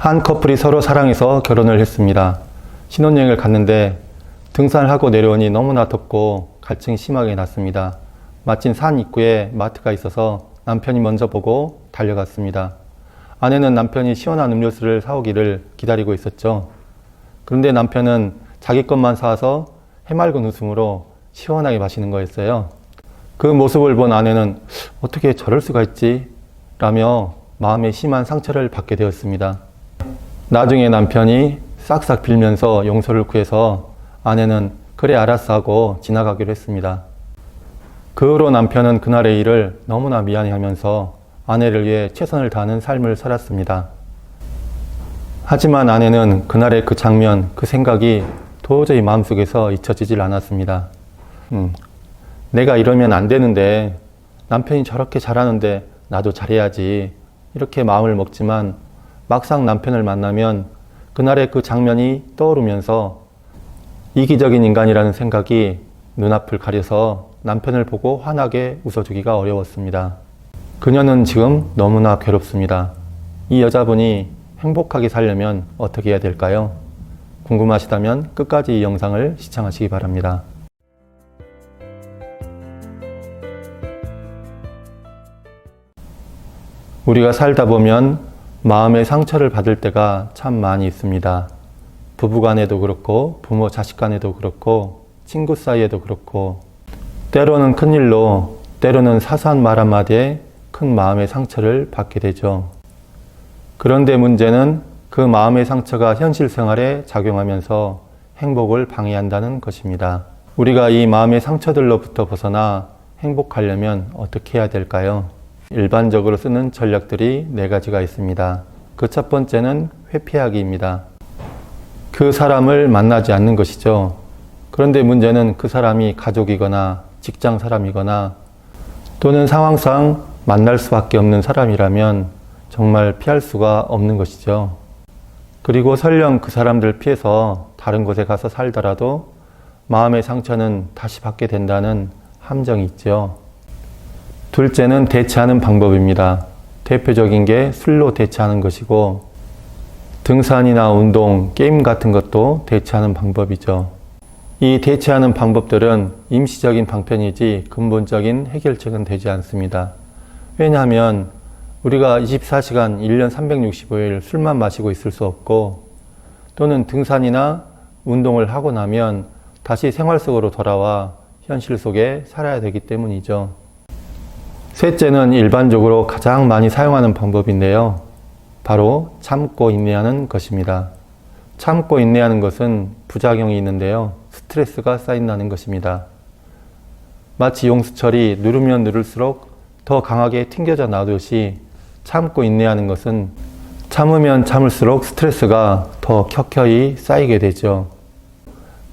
한 커플이 서로 사랑해서 결혼을 했습니다. 신혼여행을 갔는데 등산을 하고 내려오니 너무나 덥고 갈증이 심하게 났습니다. 마침 산 입구에 마트가 있어서 남편이 먼저 보고 달려갔습니다. 아내는 남편이 시원한 음료수를 사오기를 기다리고 있었죠. 그런데 남편은 자기 것만 사와서 해맑은 웃음으로 시원하게 마시는 거였어요. 그 모습을 본 아내는 어떻게 저럴 수가 있지? 라며 마음에 심한 상처를 받게 되었습니다. 나중에 남편이 싹싹 빌면서 용서를 구해서 아내는 그래 알았어 하고 지나가기로 했습니다. 그 후로 남편은 그날의 일을 너무나 미안해하면서 아내를 위해 최선을 다하는 삶을 살았습니다. 하지만 아내는 그날의 그 장면, 그 생각이 도저히 마음속에서 잊혀지질 않았습니다. 내가 이러면 안 되는데, 남편이 저렇게 잘하는데 나도 잘해야지, 이렇게 마음을 먹지만 막상 남편을 만나면 그날의 그 장면이 떠오르면서 이기적인 인간이라는 생각이 눈앞을 가려서 남편을 보고 환하게 웃어주기가 어려웠습니다. 그녀는 지금 너무나 괴롭습니다. 이 여자분이 행복하게 살려면 어떻게 해야 될까요? 궁금하시다면 끝까지 이 영상을 시청하시기 바랍니다. 우리가 살다 보면 마음의 상처를 받을 때가 참 많이 있습니다. 부부간에도 그렇고 부모 자식 간에도 그렇고 친구 사이에도 그렇고 때로는 큰일로 때로는 사소한 말 한마디에 큰 마음의 상처를 받게 되죠. 그런데 문제는 그 마음의 상처가 현실 생활에 작용하면서 행복을 방해한다는 것입니다. 우리가 이 마음의 상처들로부터 벗어나 행복하려면 어떻게 해야 될까요? 일반적으로 쓰는 전략들이 4가지가 있습니다. 그 첫 번째는 회피하기입니다. 그 사람을 만나지 않는 것이죠. 그런데 문제는 그 사람이 가족이거나 직장 사람이거나 또는 상황상 만날 수밖에 없는 사람이라면 정말 피할 수가 없는 것이죠. 그리고 설령 그 사람들 피해서 다른 곳에 가서 살더라도 마음의 상처는 다시 받게 된다는 함정이 있죠. 둘째는 대체하는 방법입니다. 대표적인 게 술로 대체하는 것이고 등산이나 운동, 게임 같은 것도 대체하는 방법이죠. 이 대체하는 방법들은 임시적인 방편이지 근본적인 해결책은 되지 않습니다. 왜냐하면 우리가 24시간 1년 365일 술만 마시고 있을 수 없고 또는 등산이나 운동을 하고 나면 다시 생활 속으로 돌아와 현실 속에 살아야 되기 때문이죠. 셋째는 일반적으로 가장 많이 사용하는 방법인데요. 바로 참고 인내하는 것입니다. 참고 인내하는 것은 부작용이 있는데요. 스트레스가 쌓인다는 것입니다. 마치 용수철이 누르면 누를수록 더 강하게 튕겨져 나오듯이 참고 인내하는 것은 참으면 참을수록 스트레스가 더 켜켜이 쌓이게 되죠.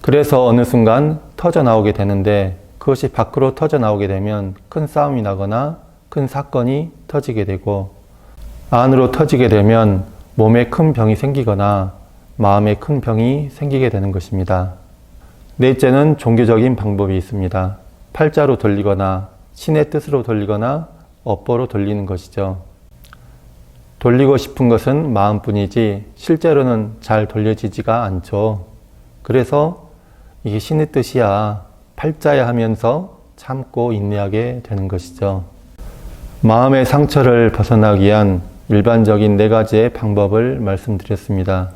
그래서 어느 순간 터져 나오게 되는데 그것이 밖으로 터져 나오게 되면 큰 싸움이 나거나 큰 사건이 터지게 되고 안으로 터지게 되면 몸에 큰 병이 생기거나 마음에 큰 병이 생기게 되는 것입니다. 넷째는 종교적인 방법이 있습니다. 팔자로 돌리거나 신의 뜻으로 돌리거나 업보로 돌리는 것이죠. 돌리고 싶은 것은 마음뿐이지 실제로는 잘 돌려지지가 않죠. 그래서 이게 신의 뜻이야, 팔자야 하면서 참고 인내하게 되는 것이죠. 마음의 상처를 벗어나기 위한 일반적인 4가지의 방법을 말씀드렸습니다.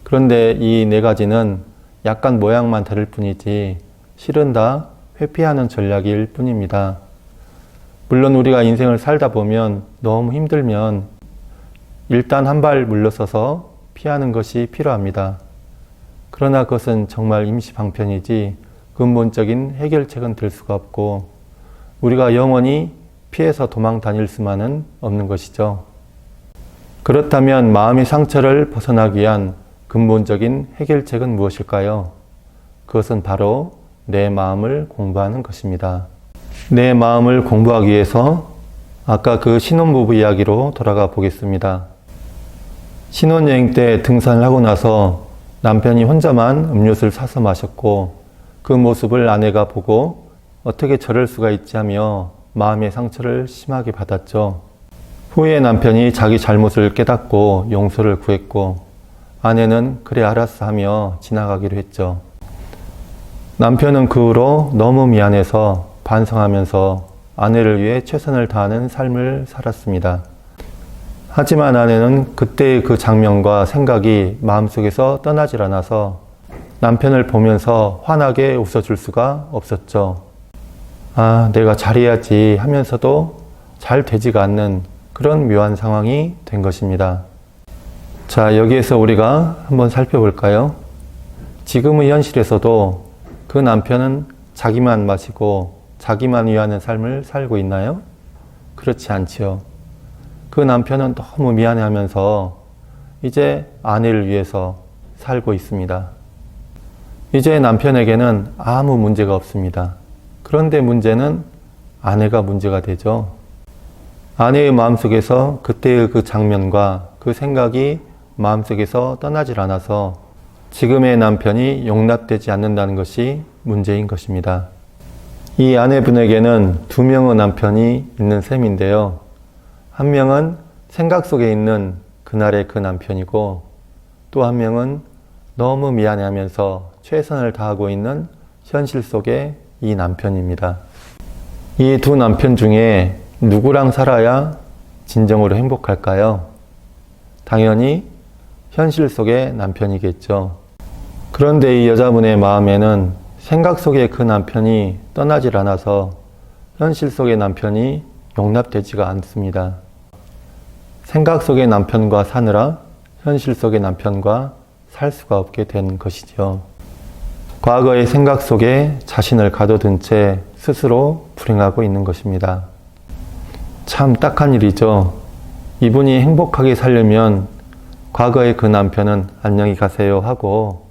그런데 이 4가지는 약간 모양만 다를 뿐이지 실은 다 회피하는 전략일 뿐입니다. 물론 우리가 인생을 살다 보면 너무 힘들면 일단 한 발 물러서서 피하는 것이 필요합니다. 그러나 그것은 정말 임시 방편이지 근본적인 해결책은 될 수가 없고 우리가 영원히 피해서 도망 다닐 수만은 없는 것이죠. 그렇다면 마음의 상처를 벗어나기 위한 근본적인 해결책은 무엇일까요? 그것은 바로 내 마음을 공부하는 것입니다. 내 마음을 공부하기 위해서 아까 그 신혼부부 이야기로 돌아가 보겠습니다. 신혼여행 때 등산을 하고 나서 남편이 혼자만 음료수를 사서 마셨고 그 모습을 아내가 보고 어떻게 저럴 수가 있지 하며 마음의 상처를 심하게 받았죠. 후에 남편이 자기 잘못을 깨닫고 용서를 구했고 아내는 그래 알았어 하며 지나가기로 했죠. 남편은 그 후로 너무 미안해서 반성하면서 아내를 위해 최선을 다하는 삶을 살았습니다. 하지만 아내는 그때의 그 장면과 생각이 마음속에서 떠나질 않아서 남편을 보면서 환하게 웃어줄 수가 없었죠. 아, 내가 잘해야지 하면서도 잘 되지가 않는 그런 묘한 상황이 된 것입니다. 자, 여기에서 우리가 한번 살펴볼까요? 지금의 현실에서도 그 남편은 자기만 마시고 자기만 위하는 삶을 살고 있나요? 그렇지 않지요. 그 남편은 너무 미안해하면서 이제 아내를 위해서 살고 있습니다. 이제 남편에게는 아무 문제가 없습니다. 그런데 문제는 아내가 문제가 되죠. 아내의 마음속에서 그때의 그 장면과 그 생각이 마음속에서 떠나질 않아서 지금의 남편이 용납되지 않는다는 것이 문제인 것입니다. 이 아내분에게는 2명의 남편이 있는 셈인데요. 한 명은 생각 속에 있는 그날의 그 남편이고 또 한 명은 너무 미안해하면서 최선을 다하고 있는 현실 속의 이 남편입니다. 이 두 남편 중에 누구랑 살아야 진정으로 행복할까요? 당연히 현실 속의 남편이겠죠. 그런데 이 여자분의 마음에는 생각 속의 그 남편이 떠나질 않아서 현실 속의 남편이 용납되지가 않습니다. 생각 속의 남편과 사느라 현실 속의 남편과 살 수가 없게 된 것이죠. 과거의 생각 속에 자신을 가둬둔 채 스스로 불행하고 있는 것입니다. 참 딱한 일이죠. 이분이 행복하게 살려면 과거의 그 남편은 안녕히 가세요 하고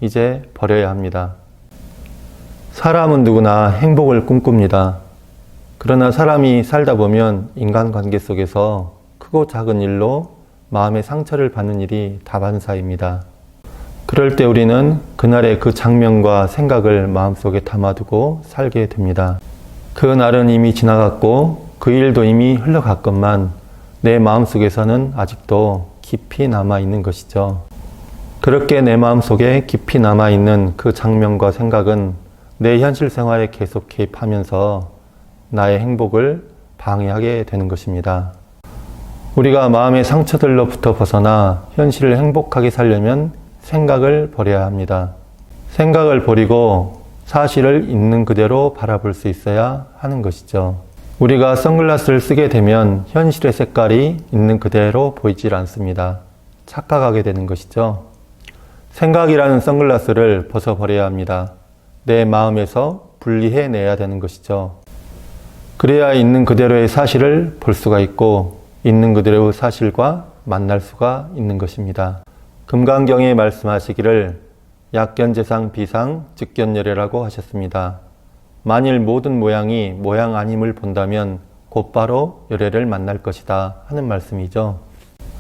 이제 버려야 합니다. 사람은 누구나 행복을 꿈꿉니다. 그러나 사람이 살다 보면 인간관계 속에서 크고 작은 일로 마음의 상처를 받는 일이 다반사입니다. 그럴 때 우리는 그날의 그 장면과 생각을 마음속에 담아두고 살게 됩니다. 그 날은 이미 지나갔고 그 일도 이미 흘러갔건만 내 마음속에서는 아직도 깊이 남아있는 것이죠. 그렇게 내 마음속에 깊이 남아있는 그 장면과 생각은 내 현실 생활에 계속 개입하면서 나의 행복을 방해하게 되는 것입니다. 우리가 마음의 상처들로부터 벗어나 현실을 행복하게 살려면 생각을 버려야 합니다. 생각을 버리고 사실을 있는 그대로 바라볼 수 있어야 하는 것이죠. 우리가 선글라스를 쓰게 되면 현실의 색깔이 있는 그대로 보이질 않습니다. 착각하게 되는 것이죠. 생각이라는 선글라스를 벗어버려야 합니다. 내 마음에서 분리해내야 되는 것이죠. 그래야 있는 그대로의 사실을 볼 수가 있고 있는 그대로의 사실과 만날 수가 있는 것입니다. 금강경에 말씀하시기를 약견재상 비상 즉견열애라고 하셨습니다. 만일 모든 모양이 모양 아님을 본다면 곧바로 열애를 만날 것이다 하는 말씀이죠.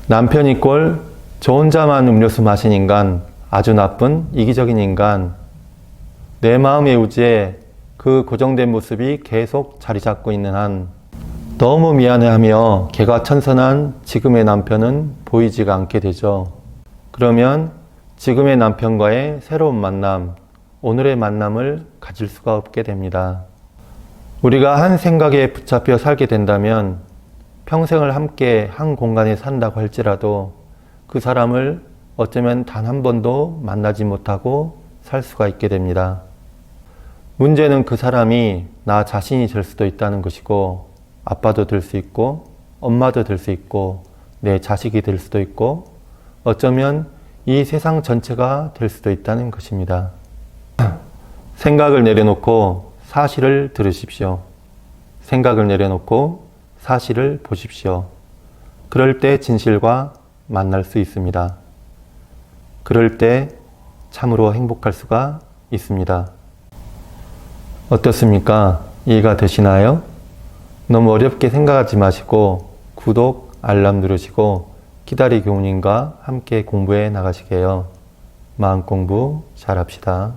남편이 꼴 저 혼자만 음료수 마신 인간, 아주 나쁜 이기적인 인간, 내 마음의 우지에 그 고정된 모습이 계속 자리 잡고 있는 한 너무 미안해하며 개가천선한 지금의 남편은 보이지가 않게 되죠. 그러면 지금의 남편과의 새로운 만남, 오늘의 만남을 가질 수가 없게 됩니다. 우리가 한 생각에 붙잡혀 살게 된다면 평생을 함께 한 공간에 산다고 할지라도 그 사람을 어쩌면 단 한 번도 만나지 못하고 살 수가 있게 됩니다. 문제는 그 사람이 나 자신이 될 수도 있다는 것이고 아빠도 될 수 있고 엄마도 될 수 있고 내 자식이 될 수도 있고 어쩌면 이 세상 전체가 될 수도 있다는 것입니다. 생각을 내려놓고 사실을 들으십시오. 생각을 내려놓고 사실을 보십시오. 그럴 때 진실과 만날 수 있습니다. 그럴 때 참으로 행복할 수가 있습니다. 어떻습니까? 이해가 되시나요? 너무 어렵게 생각하지 마시고 구독, 알람 누르시고 기다리 교우님과 함께 공부해 나가시게요. 마음 공부 잘합시다.